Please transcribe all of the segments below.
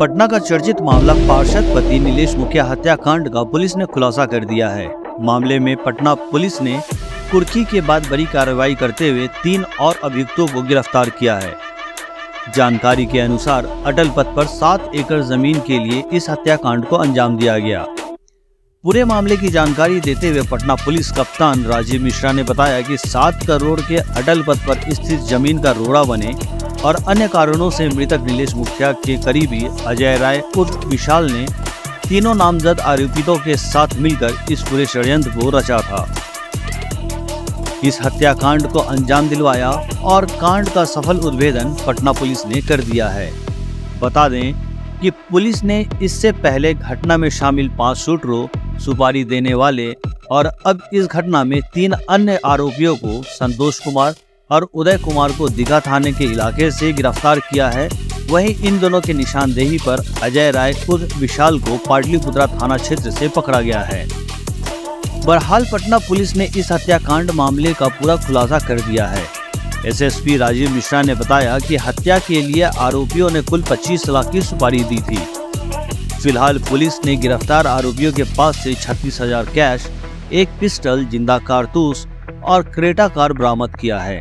पटना का चर्चित मामला पार्षद पति नीलेश मुखिया हत्याकांड का पुलिस ने खुलासा कर दिया है। मामले में पटना पुलिस ने कुर्की के बाद बड़ी कार्रवाई करते हुए 3 और अभियुक्तों को गिरफ्तार किया है। जानकारी के अनुसार अटल पथ पर 7 एकड़ जमीन के लिए इस हत्याकांड को अंजाम दिया गया। पूरे मामले की जानकारी देते हुए पटना पुलिस कप्तान राजीव मिश्रा ने बताया कि 7 करोड़ के अटल पथ पर स्थित जमीन का रोड़ा बने और अन्य कारणों से मृतक नीलेश मुखिया के करीबी अजय राय उर्फ विशाल ने तीनों नामजद आरोपितों के साथ मिलकर इस पूरे षड्यंत्र को रचा था। इस हत्याकांड को अंजाम दिलवाया और कांड का सफल उद्भेदन पटना पुलिस ने कर दिया है। बता दें कि पुलिस ने इससे पहले घटना में शामिल 5 शूटरों, सुपारी देने वाले और अब इस घटना में 3 अन्य आरोपियों को संतोष कुमार और उदय कुमार को दीघा थाने के इलाके से गिरफ्तार किया है। वहीं इन दोनों की निशानदेही पर अजय राय उर्फ विशाल को पाटलिपुत्रा थाना क्षेत्र से पकड़ा गया है। बहरहाल पटना पुलिस ने इस हत्याकांड मामले का पूरा खुलासा कर दिया है। एसएसपी राजीव मिश्रा ने बताया कि हत्या के लिए आरोपियों ने कुल 25 लाख की सुपारी दी थी। फिलहाल पुलिस ने गिरफ्तार आरोपियों के पास से 36,000 कैश, 1 पिस्टल, जिंदा कारतूस और क्रेटा कार बरामद किया है।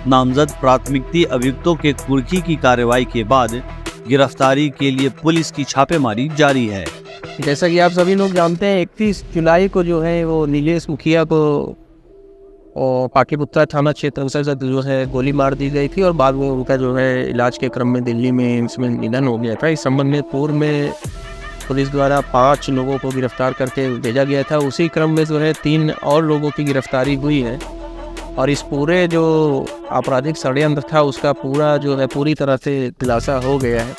नामजद प्राथमिकी अभियुक्तों के कुर्की की कार्रवाई के बाद गिरफ्तारी के लिए पुलिस की छापेमारी जारी है। जैसा कि आप सभी लोग जानते हैं 31 जुलाई को जो है वो नीलेश मुखिया को पाटलिपुत्रा थाना क्षेत्र से जो है गोली मार दी गई थी और बाद में उनका जो है इलाज के क्रम में दिल्ली में एम्स में निधन हो गया था। इस संबंध में पूर्व में पुलिस द्वारा 5 लोगों को गिरफ्तार करके भेजा गया था। उसी क्रम में जो है 3 और लोगों की गिरफ्तारी हुई है और इस पूरे जो आपराधिक षड्यंत्र था उसका पूरी तरह से खुलासा हो गया है।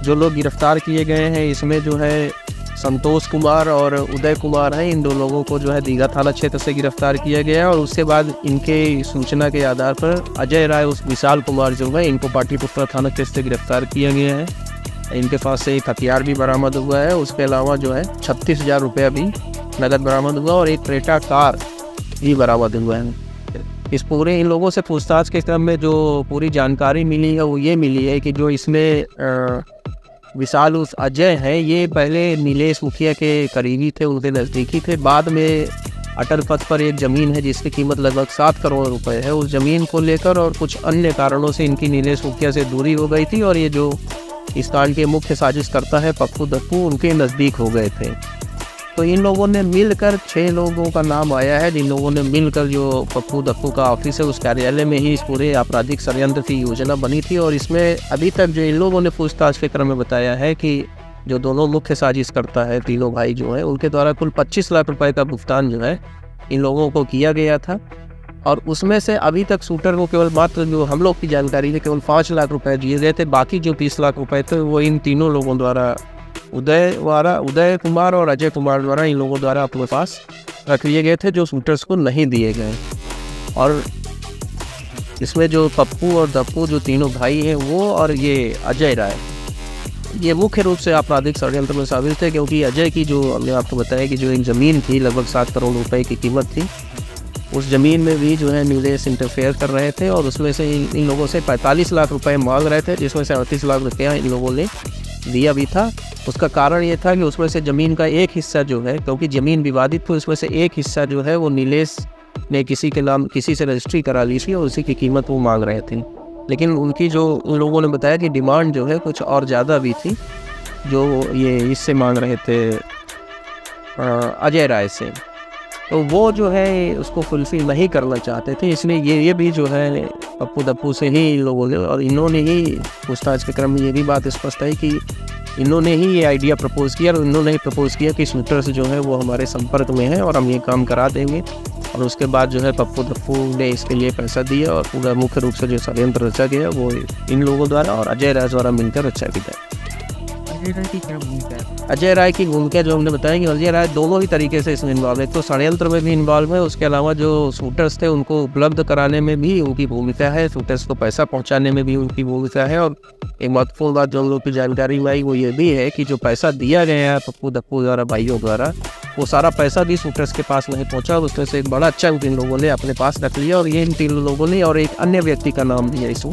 जो लोग गिरफ्तार किए गए हैं इसमें जो है संतोष कुमार और उदय कुमार हैं। इन 2 लोगों को जो है दीघा थाना क्षेत्र से गिरफ्तार किया गया है और उसके बाद इनके सूचना के आधार पर अजय राय उस विशाल कुमार जो है इनको पाटलिपुत्रा थाना क्षेत्र से गिरफ्तार किया गया है। इनके पास से एक हथियार भी बरामद हुआ है। उसके अलावा जो है 36,000 रुपया भी नगद बरामद हुआ और एक क्रेटा कार भी बरामद हुआ है। इस पूरे इन लोगों से पूछताछ के क्रम में जो पूरी जानकारी मिली है वो ये मिली है कि जो इसमें विशाल उस अजय हैं ये पहले नीलेश मुखिया के करीबी थे, उनके नज़दीकी थे। बाद में अटल पथ पर एक ज़मीन है जिसकी कीमत लगभग 7 करोड़ रुपए है। उस ज़मीन को लेकर और कुछ अन्य कारणों से इनकी नीलेश मुखिया से दूरी हो गई थी और ये जो इस कांड के मुख्य साजिशकर्ता है पप्पू दप्पू उनके नज़दीक हो गए थे। तो इन लोगों ने मिलकर 6 लोगों का नाम आया है जिन लोगों ने मिलकर जो पप्पू दप्पू का ऑफिस है उस कार्यालय में ही इस पूरे आपराधिक षड्यंत्र की योजना बनी थी। और इसमें अभी तक जो इन लोगों ने पूछताछ के क्रम में बताया है कि जो दोनों मुख्य साजिशकर्ता है तीनों भाई जो है उनके द्वारा कुल 25 लाख रुपए का भुगतान जो है इन लोगों को किया गया था और उसमें से अभी तक शूटर को केवल मात्र जो हम लोग की जानकारी है केवल 5 लाख रुपए दिए गए थे। बाकी जो 30 लाख रुपए थे वो इन तीनों लोगों द्वारा उदय कुमार और अजय कुमार द्वारा इन लोगों द्वारा अपने पास रख लिए गए थे जो शूटर्स को नहीं दिए गए। और इसमें जो पप्पू और दप्पू जो तीनों भाई हैं वो और ये अजय राय ये मुख्य रूप से आपराधिक षड्यंत्र में शामिल थे क्योंकि अजय की जो हमने आपको बताया कि जो एक ज़मीन थी लगभग 7 करोड़ रुपए की कीमत थी उस ज़मीन में भी जो है नीलेश इंटरफेयर कर रहे थे और उसमें से इन लोगों से 45 लाख रुपए मांग रहे थे जिसमें से 38 लाख रुपया इन लोगों ने दिया भी था। उसका कारण ये था कि उसमें से ज़मीन का एक हिस्सा जो है क्योंकि ज़मीन विवादित थी उसमें से एक हिस्सा जो है वो नीलेश ने किसी के नाम किसी से रजिस्ट्री करा ली थी और उसी की कीमत वो मांग रहे थे। लेकिन उनकी जो उन लोगों ने बताया कि डिमांड जो है कुछ और ज़्यादा भी थी जो ये इससे मांग रहे थे अजय राय से। तो वो जो है उसको फुलफिल नहीं करना चाहते थे इसलिए ये भी जो है पप्पू दप्पू से ही इन लोगों ने और इन्होंने ही पूछताछ के क्रम में ये भी बात स्पष्ट है कि इन्होंने ही ये आइडिया प्रपोज़ किया और इन्होंने ही प्रपोज़ किया कि शूटर्स जो है वो हमारे संपर्क में है और हम ये काम करा देंगे। और उसके बाद जो है पप्पू दप्पू ने इसके लिए पैसा दिया और पूरा मुख्य रूप से जो षड्यंत्र रचा गया वो इन लोगों द्वारा और अजय राय द्वारा मिलकर रचा गया। अजय राय की भूमिका जो हमने बताया कि अजय राय दोनों ही तरीके से इसमें इन्वॉल्व है, तो षड्यंत्र में भी इन्वॉल्व है, उसके अलावा जो शूटर्स थे उनको उपलब्ध कराने में भी उनकी भूमिका है, शूटर्स को पैसा पहुंचाने में भी उनकी भूमिका है। और एक महत्वपूर्ण बात जो हम लोग की जानकारी में आई वो ये भी है कि जो पैसा दिया गया है पप्पू दप्पू द्वारा, भाइयों द्वारा, वो सारा पैसा भी शूटर्स के पास नहीं पहुंचा। उसमें से एक बड़ा चंक इन लोगों ने अपने पास रख लिया और ये इन 3 लोगों ने और एक अन्य व्यक्ति का नाम दिया इसको,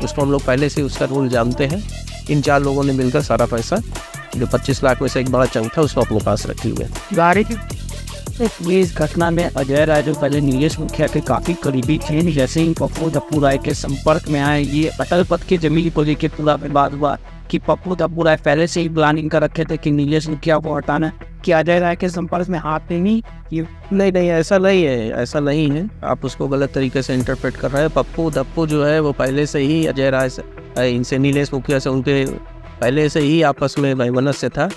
उसको हम लोग पहले से उसका रूल जानते हैं। इन 4 लोगों ने मिलकर सारा पैसा जो 25 लाख में से एक बड़ा चंक था उसको अपने पास रखे हुए। गाड़ी की इस घटना में अजय राय जो पहले नीलेश मुखिया के काफ़ी करीबी थे, जैसे ही पप्पू दप्पू राय के संपर्क में आए, ये अटल पथ की जमीन को लेकर पूरा विवाद हुआ कि पप्पू दप्पू राय पहले से ही प्लानिंग कर रखे थे कि नीलेश मुखिया को हटाना, कि अजय राय के संपर्क में हाथ नहीं। ये नहीं, ऐसा नहीं है, ऐसा नहीं है, आप उसको गलत तरीके से इंटरप्रेट कर रहे हैं। पप्पू दप्पू जो है वो पहले से ही अजय राय से, इनसे नीलेश मुखिया से उनके पहले से ही आपस में वैमनस्य था।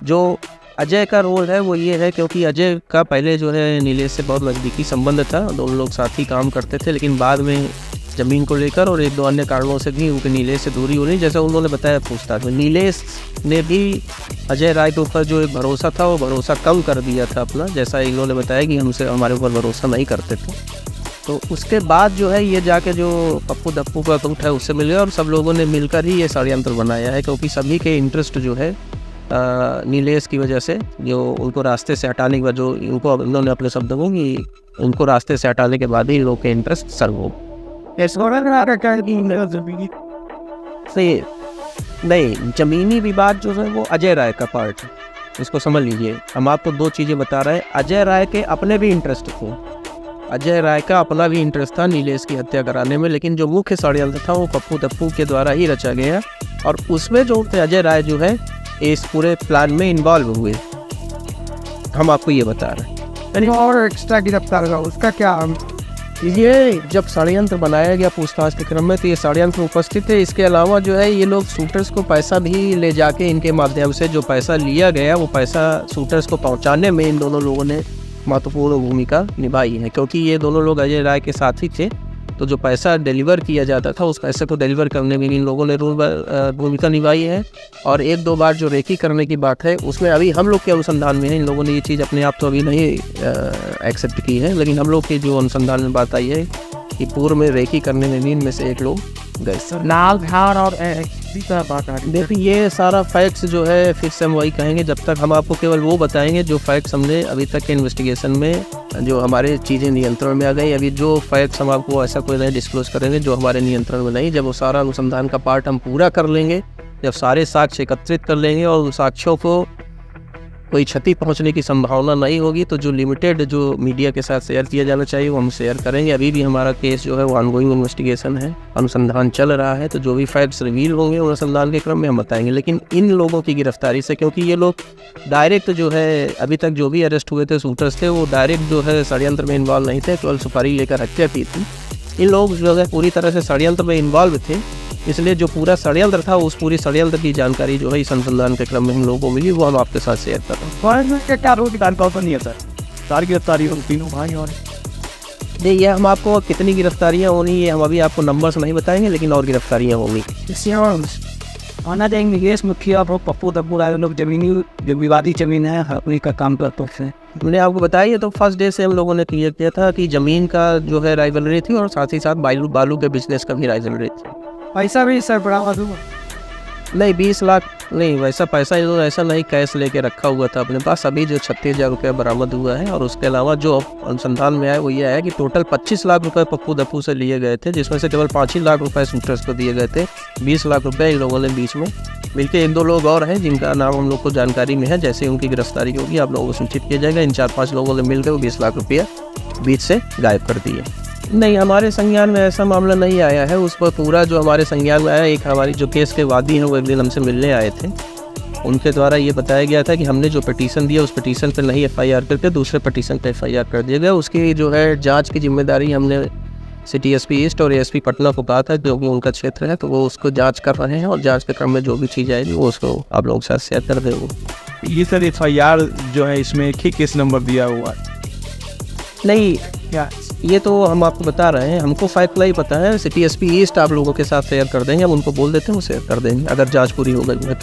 जो अजय का रोल है वो ये है क्योंकि अजय का पहले जो है नीलेश से बहुत नज़दीकी संबंध था, दोनों लोग साथ ही काम करते थे, लेकिन बाद में ज़मीन को लेकर और 1-2 अन्य कारणों से भी उनके नीलेश से दूरी हो रही। जैसा उन्होंने बताया पूछताछ में, नीलेश ने भी अजय राय के ऊपर जो एक भरोसा था वो भरोसा कम कर दिया था अपना, जैसा इन्होंने बताया कि हमारे ऊपर भरोसा नहीं करते थे। तो उसके बाद जो है ये जाके जो पप्पू दप्पू का अकाउंट है उससे मिल गया और सब लोगों ने मिलकर ही ये षड्यंत्र बनाया है, क्योंकि सभी के इंटरेस्ट जो है नीलेश की वजह से, जो उनको रास्ते से हटाने के बाद, जो इनको उन्होंने अपने शब्दों को कि उनको रास्ते से हटाने के बाद ही लोग के इंटरेस्ट सर्व हो। नहीं, जमीनी विवाद जो है वो अजय राय का पार्ट है, इसको समझ लीजिए। हम आपको 2 चीज़ें बता रहे हैं। अजय राय के अपने भी इंटरेस्ट थे, अजय राय का अपना भी इंटरेस्ट था नीलेश की हत्या कराने में, लेकिन जो मुख्य षड्यंत्र था वो पप्पू दप्पू के द्वारा ही रचा गया और उसमें जो अजय राय जो है इस पूरे प्लान में इन्वॉल्व हुए। हम आपको ये बता रहे हैं। और एक्स्ट्रा गिरफ्तार हुआ उसका क्या? ये जब षड्यंत्र बनाया गया पूछताछ के क्रम में तो ये षड्यंत्र उपस्थित है। इसके अलावा जो है ये लोग शूटर्स को पैसा भी ले जाके, इनके माध्यम से जो पैसा लिया गया वो पैसा शूटर्स को पहुंचाने में इन दोनों लोगों ने महत्वपूर्ण भूमिका निभाई है, क्योंकि ये दोनों लोग अजय राय के साथी थे। तो जो पैसा डिलीवर किया जाता था उस पैसे को डिलीवर करने में इन लोगों ने भूमिका निभाई है। और 1-2 बार जो रेकी करने की बात है उसमें अभी हम लोग के अनुसंधान में है, इन लोगों ने ये चीज़ अपने आप तो अभी नहीं एक्सेप्ट की है, लेकिन हम लोग की जो अनुसंधान में बात आई है कि पूर्व में रेकी करने में भी इनमें से एक लोग गए। सर नाल बिहार और बात आ रही। देखिए ये सारा फैक्ट्स जो है फिर से हम वही कहेंगे, जब तक हम आपको केवल वो बताएंगे जो फैक्ट्स हमने अभी तक के इन्वेस्टिगेशन में जो हमारे चीज़ें नियंत्रण में आ गई। अभी जो फैक्ट्स हम आपको ऐसा कोई नहीं डिस्क्लोज करेंगे जो हमारे नियंत्रण में नहीं। जब वो सारा अनुसंधान का पार्ट हम पूरा कर लेंगे, जब सारे साक्ष्य एकत्रित कर लेंगे और उन साक्ष्यों को कोई क्षति पहुंचने की संभावना नहीं होगी, तो जो लिमिटेड जो मीडिया के साथ शेयर किया जाना चाहिए वो हम शेयर करेंगे। अभी भी हमारा केस जो है वो ऑनगोइंग इन्वेस्टिगेशन है, अनुसंधान चल रहा है, तो जो भी फैक्ट्स रिवील होंगे अनुसंधान के क्रम में हम बताएंगे। लेकिन इन लोगों की गिरफ्तारी से, क्योंकि ये लोग डायरेक्ट जो है अभी तक जो भी अरेस्ट हुए थे शूटर्स थे वो डायरेक्ट जो है षड्यंत्र में इन्वॉल्व नहीं थे, केवल सुपारी लेकर हत्या की थी। इन लोग जो है पूरी तरह से षड्यंत्र में इन्वॉल्व थे, इसलिए जो पूरा षड्यंत्र था उस पूरी षड्यंत्र की जानकारी जो है इस अनुसंधान के क्रम में हम लोगों को मिली, वो हम आपके साथ शेयर कर रहे हैं। क्या रोड नहीं है सर, सारी गिरफ्तारी हो तीनों भाई और नहीं, ये हम आपको कितनी गिरफ्तारियाँ होनी ये हम अभी आपको नंबर्स नहीं बताएंगे, लेकिन और गिरफ्तारियाँ होंगी। आना देंगे नीलेश मुखिया और पप्पू दप्पू राय लोग जमीनी जो विवादी जमीन है हड़पने का काम करते हैं। मैंने आपको बताया तो फर्स्ट डे से हम लोगों ने क्लियर किया था कि ज़मीन का जो है राइवलरी थी और साथ ही साथ बालू के बिजनेस का भी राइवलरी थी। पैसा भी सर बराबर हुआ नहीं, 20 लाख नहीं, वैसा पैसा इन्होंने ऐसा नहीं कैश लेके रखा हुआ था अपने पास। अभी जो 36,000 रुपये बरामद हुआ है और उसके अलावा जो अनुसंधान में आया वो ये है कि टोटल 25 लाख रुपए पप्पू दप्पू से लिए गए थे, जिसमें से केवल 5 ही लाख रुपए शूटर्स को दिए गए थे। 20 लाख रुपए इन लोगों ने बीच में मिलकर, 1-2 लोग और हैं जिनका नाम हम लोग को जानकारी में है, जैसे उनकी गिरफ्तारी होगी आप लोगों को सूचित किया जाएगा। इन 4-5 लोगों ने मिलकर वो 20 लाख रुपया बीच से गायब कर दिए। नहीं, हमारे संज्ञान में ऐसा मामला नहीं आया है। उस पर पूरा जो हमारे संज्ञान में आया, एक हमारी जो केस के वादी हैं वो एक दिन हमसे मिलने आए थे, उनके द्वारा ये बताया गया था कि हमने जो पिटीशन दिया उस पिटीशन पर नहीं FIR करके दूसरे पिटीशन पर FIR कर दिया गया। उसकी जो है जांच की जिम्मेदारी हमने सिटी SP ईस्ट और ASP पटना को कहा था, जो कि उनका क्षेत्र है, तो वो उसको जांच कर रहे हैं और जांच के क्रम में जो भी चीज़ आएगी वो उसको आप लोगों के साथ शेयर कर देंगे। ये सर FIR जो है इसमें केस नंबर दिया हुआ है? नहीं, क्या ये तो हम आपको बता रहे हैं, हमको फैक्ट नहीं पता है। सिटी SP ईस्ट आप लोगों के साथ शेयर कर देंगे, हम उनको बोल देते हैं वो शेयर कर देंगे अगर जांच पूरी हो गई है।